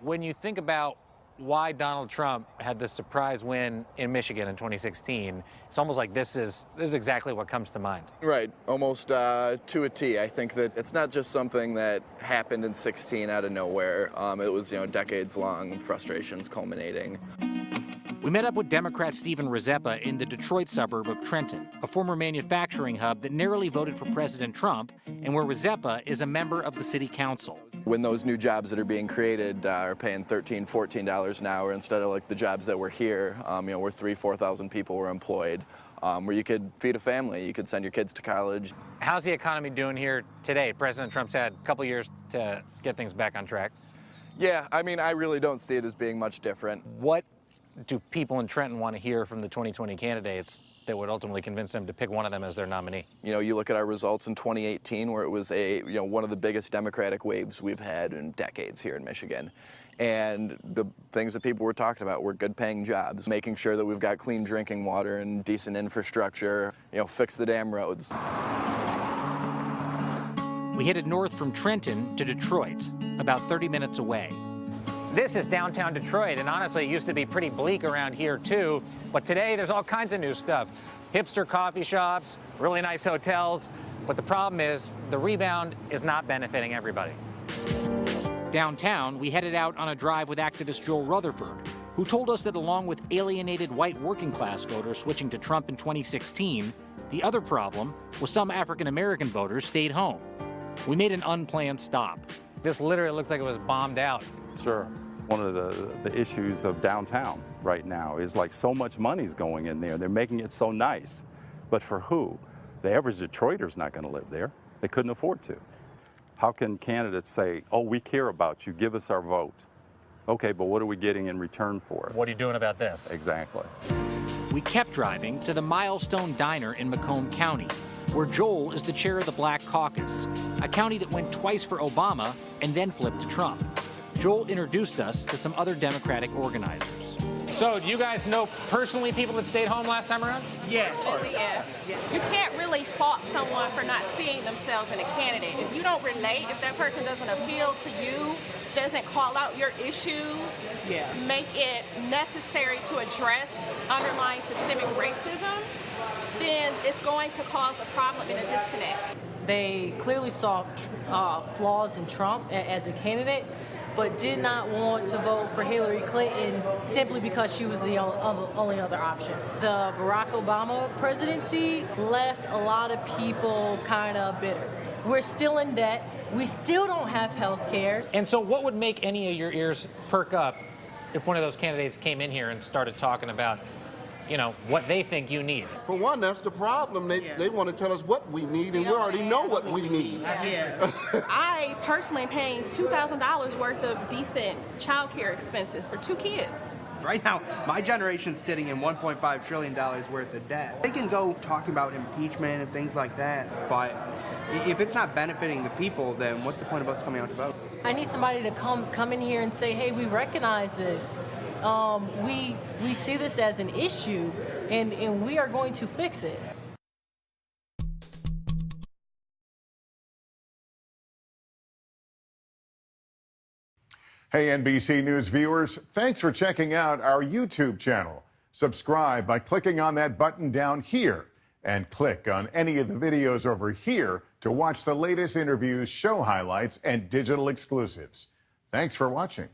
When you think about why Donald Trump had this surprise win in Michigan in 2016, it's almost like this is exactly what comes to mind. Right, almost to a T. I think that it's not just something that happened in 16 out of nowhere. It was, decades long frustrations culminating. We met up with Democrat Stephen Rizeppa in the Detroit suburb of Trenton, a former manufacturing hub that narrowly voted for President Trump, and where Rizeppa is a member of the city council. When those new jobs that are being created are paying $13, $14 an hour instead of like the jobs that were here, where 3,000, 4,000 people were employed, where you could feed a family, you could send your kids to college. How's the economy doing here today? President Trump's had a couple years to get things back on track. Yeah, I really don't see it as being much different. What do people in Trenton want to hear from the 2020 candidates that would ultimately convince them to pick one of them as their nominee? You look at our results in 2018, where it was one of the biggest Democratic waves we've had in decades here in Michigan. And the things that people were talking about were good paying jobs, making sure that we've got clean drinking water and decent infrastructure, fix the damn roads. We headed north from Trenton to Detroit, about 30 minutes away. This is downtown Detroit, and honestly, it used to be pretty bleak around here too, but today there's all kinds of new stuff. Hipster coffee shops, really nice hotels, but the problem is the rebound is not benefiting everybody. Downtown, we headed out on a drive with activist Joel Rutherford, who told us that along with alienated white working class voters switching to Trump in 2016, the other problem was some African American voters stayed home. We made an unplanned stop. This literally looks like it was bombed out. Sure. One of the issues of downtown right now is like so much money's going in there. They're making it so nice. But for who? The average Detroiter's not going to live there. They couldn't afford to. How can candidates say, oh, we care about you, give us our vote? Okay, but what are we getting in return for it? What are you doing about this? Exactly. We kept driving to the Milestone Diner in Macomb County, where Joel is the chair of the Black Caucus, a county that went twice for Obama and then flipped to Trump. Joel introduced us to some other Democratic organizers. So, do you guys know personally people that stayed home last time around? Yeah. Yes. You can't really fault someone for not seeing themselves in a candidate. If you don't relate, if that person doesn't appeal to you, doesn't call out your issues, make it necessary to address underlying systemic racism, then it's going to cause a problem and a disconnect. They clearly saw flaws in Trump as a candidate, but did not want to vote for Hillary Clinton simply because she was the only other option. The Barack Obama presidency left a lot of people kind of bitter. We're still in debt. We still don't have health care. And so what would make any of your ears perk up if one of those candidates came in here and started talking about what they think you need? For one, that's the problem. They want to tell us what we need, and we already know what we need. I personally am paying $2,000 worth of decent child care expenses for 2 kids. Right now, my generation's sitting in $1.5 trillion worth of debt. They can go talk about impeachment and things like that, but if it's not benefiting the people, then what's the point of us coming out to vote? I need somebody to come in here and say, hey, we recognize this. We see this as an issue, and we are going to fix it. Hey, NBC News viewers, thanks for checking out our YouTube channel. Subscribe by clicking on that button down here, and click on any of the videos over here to watch the latest interviews, show highlights, and digital exclusives. Thanks for watching.